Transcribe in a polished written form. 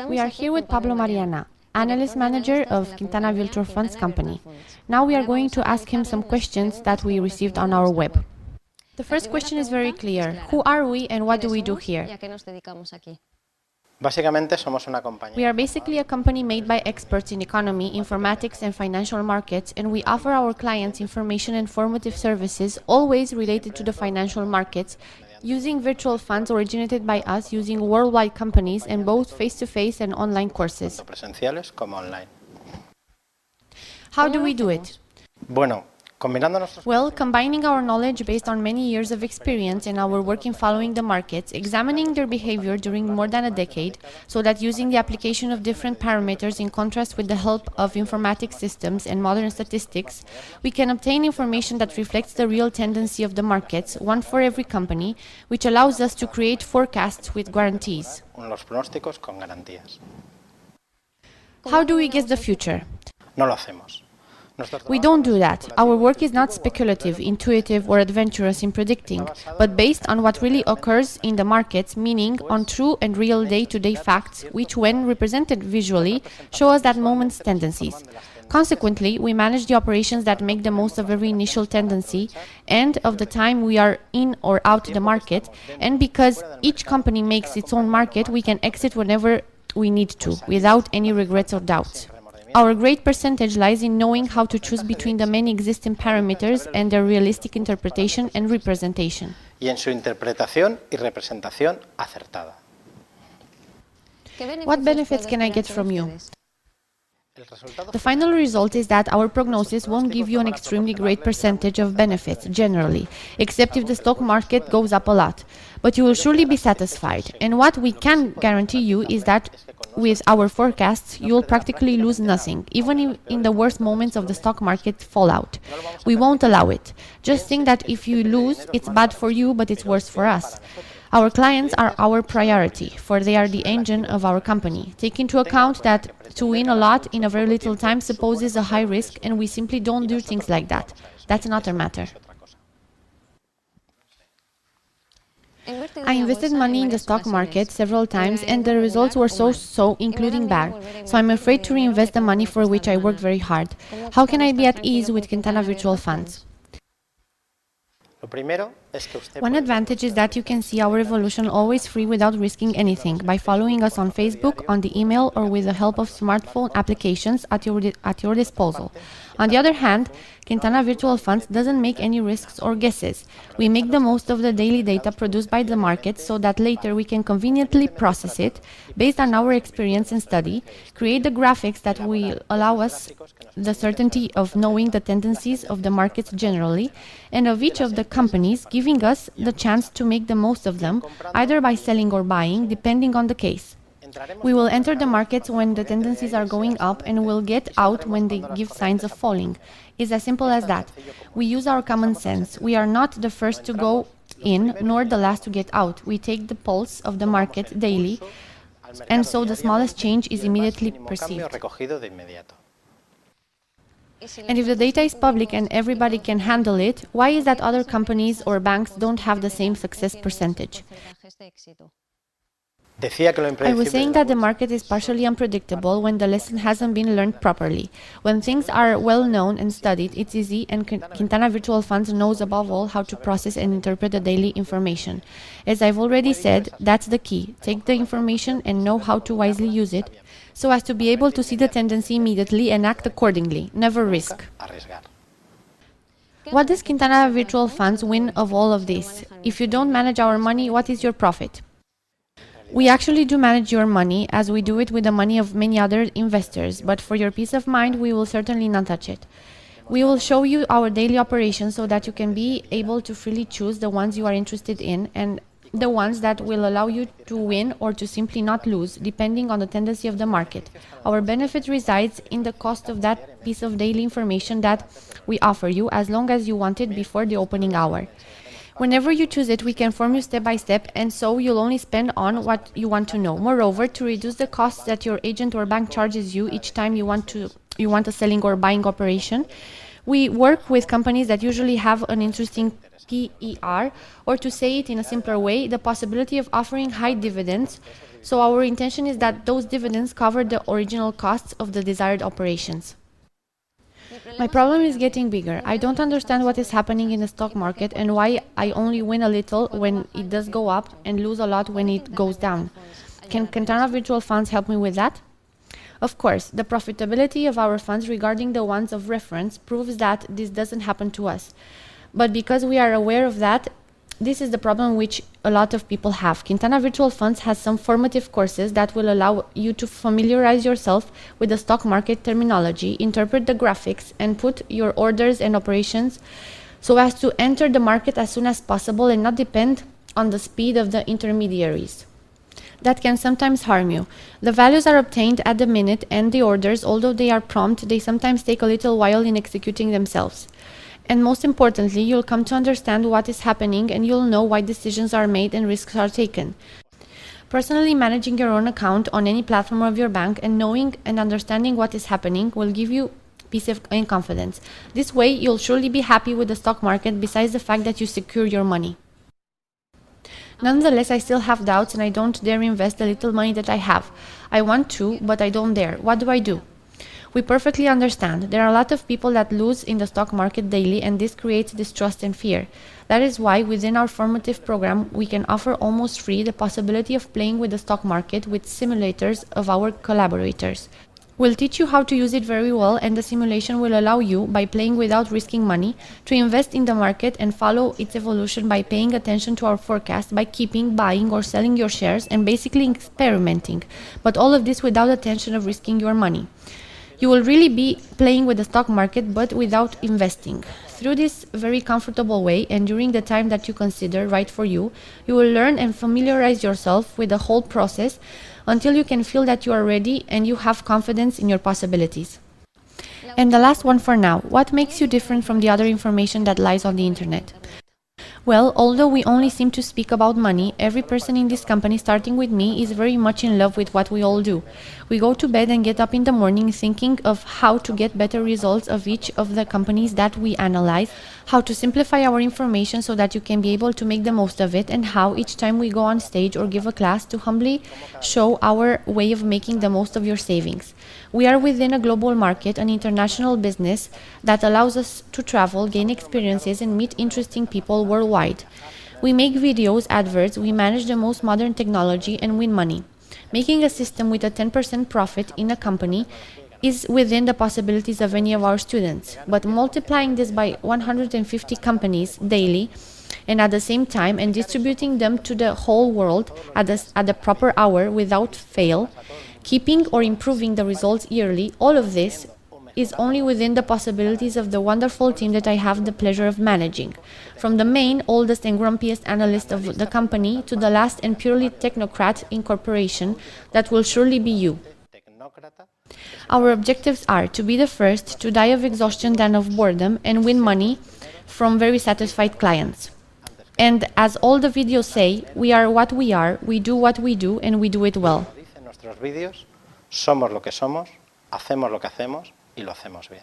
We are here with Pablo Mariana, Analyst Manager of Quintana Virtual Funds Company. Now we are going to ask him some questions that we received on our web. The first question is very clear. Who are we and what do we do here? We are basically a company made by experts in economy, informatics and financial markets, and we offer our clients information and formative services always related to the financial markets, using virtual funds originated by us using worldwide companies and both face-to-face and online courses. How do we do it? Well, combining our knowledge based on many years of experience and our work in following the markets, examining their behavior during more than a decade, so that using the application of different parameters in contrast with the help of informatic systems and modern statistics, we can obtain information that reflects the real tendency of the markets, one for every company, which allows us to create forecasts with guarantees. How do we guess the future? We don't do that. Our work is not speculative, intuitive or adventurous in predicting, but based on what really occurs in the markets, meaning on true and real day-to-day facts, which when represented visually, show us that moment's tendencies. Consequently, we manage the operations that make the most of every initial tendency and of the time we are in or out the market, and because each company makes its own market, we can exit whenever we need to, without any regrets or doubts. Our great percentage lies in knowing how to choose between the many existing parameters and their realistic interpretation and representation. What benefits can I get from you? The final result is that our prognosis won't give you an extremely great percentage of benefits, generally, except if the stock market goes up a lot. But you will surely be satisfied. And what we can guarantee you is that with our forecasts, you will practically lose nothing, even in the worst moments of the stock market fallout. We won't allow it. Just think that if you lose, it's bad for you, but it's worse for us. Our clients are our priority, for they are the engine of our company. Take into account that to win a lot in a very little time supposes a high risk, and we simply don't do things like that. That's another matter. I invested money in the stock market several times and the results were so, including bad. So I'm afraid to reinvest the money for which I worked very hard. How can I be at ease with Quintana Virtual Funds? One advantage is that you can see our evolution always free without risking anything by following us on Facebook, on the email or with the help of smartphone applications at your disposal. On the other hand, Quintana Virtual Funds doesn't make any risks or guesses. We make the most of the daily data produced by the market so that later we can conveniently process it based on our experience and study, create the graphics that will allow us the certainty of knowing the tendencies of the markets generally and of each of the companies, giving us the chance to make the most of them, either by selling or buying, depending on the case. We will enter the markets when the tendencies are going up and will get out when they give signs of falling. It's as simple as that. We use our common sense. We are not the first to go in, nor the last to get out. We take the pulse of the market daily, and so the smallest change is immediately perceived. And if the data is public and everybody can handle it, why is that other companies or banks don't have the same success percentage? I was saying that the market is partially unpredictable when the lesson hasn't been learned properly. When things are well known and studied, it's easy, and Quintana Virtual Funds knows above all how to process and interpret the daily information. As I've already said, that's the key. Take the information and know how to wisely use it, so as to be able to see the tendency immediately and act accordingly. Never risk. What does Quintana Virtual Funds win of all of this? If you don't manage our money, what is your profit? We actually do manage your money, as we do it with the money of many other investors, but for your peace of mind, we will certainly not touch it. We will show you our daily operations so that you can be able to freely choose the ones you are interested in and the ones that will allow you to win or to simply not lose, depending on the tendency of the market. Our benefit resides in the cost of that piece of daily information that we offer you, as long as you want it before the opening hour. Whenever you choose it, we can inform you step by step, and so you'll only spend on what you want to know. Moreover, to reduce the costs that your agent or bank charges you each time you want a selling or buying operation, we work with companies that usually have an interesting PER, or to say it in a simpler way, the possibility of offering high dividends So our intention is that those dividends cover the original costs of the desired operations. My problem is getting bigger. I don't understand what is happening in the stock market and why I only win a little when it does go up and lose a lot when it goes down. Can Quintana Virtual Funds help me with that? Of course, the profitability of our funds regarding the ones of reference proves that this doesn't happen to us. But because we are aware of that, this is the problem which a lot of people have. Quintana Virtual Funds has some formative courses that will allow you to familiarize yourself with the stock market terminology, interpret the graphics, and put your orders and operations so as to enter the market as soon as possible and not depend on the speed of the intermediaries. That can sometimes harm you. The values are obtained at the minute, and the orders, although they are prompt, they sometimes take a little while in executing themselves. And most importantly, you'll come to understand what is happening and you'll know why decisions are made and risks are taken. Personally managing your own account on any platform of your bank and knowing and understanding what is happening will give you peace and confidence. This way, you'll surely be happy with the stock market besides the fact that you secure your money. Nonetheless, I still have doubts and I don't dare invest the little money that I have. I want to, but I don't dare. What do I do? We perfectly understand. There are a lot of people that lose in the stock market daily, and this creates distrust and fear. That is why within our formative program, we can offer almost free the possibility of playing with the stock market with simulators of our collaborators. We'll teach you how to use it very well, and the simulation will allow you, by playing without risking money, to invest in the market and follow its evolution by paying attention to our forecast, by keeping, buying or selling your shares and basically experimenting, but all of this without the tension of risking your money. You will really be playing with the stock market but without investing. Through this very comfortable way and during the time that you consider right for you, you will learn and familiarize yourself with the whole process until you can feel that you are ready and you have confidence in your possibilities. And the last one for now, what makes you different from the other information that lies on the internet? Well, although we only seem to speak about money, every person in this company, starting with me, is very much in love with what we all do. We go to bed and get up in the morning thinking of how to get better results of each of the companies that we analyze, how to simplify our information so that you can be able to make the most of it, and how each time we go on stage or give a class to humbly show our way of making the most of your savings. We are within a global market, an international business that allows us to travel, gain experiences, and meet interesting people worldwide. We make videos, adverts, we manage the most modern technology and win money. Making a system with a 10% profit in a company is within the possibilities of any of our students, but multiplying this by 150 companies daily and at the same time and distributing them to the whole world at the proper hour without fail, keeping or improving the results yearly, all of this is only within the possibilities of the wonderful team that I have the pleasure of managing. From the main, oldest and grumpiest analyst of the company to the last and purely technocrat in corporation, that will surely be you. Our objectives are to be the first, to die of exhaustion than of boredom, and win money from very satisfied clients. And as all the videos say, we are what we are, we do what we do, and we do it well. Somos lo que somos, hacemos lo que hacemos y lo hacemos bien.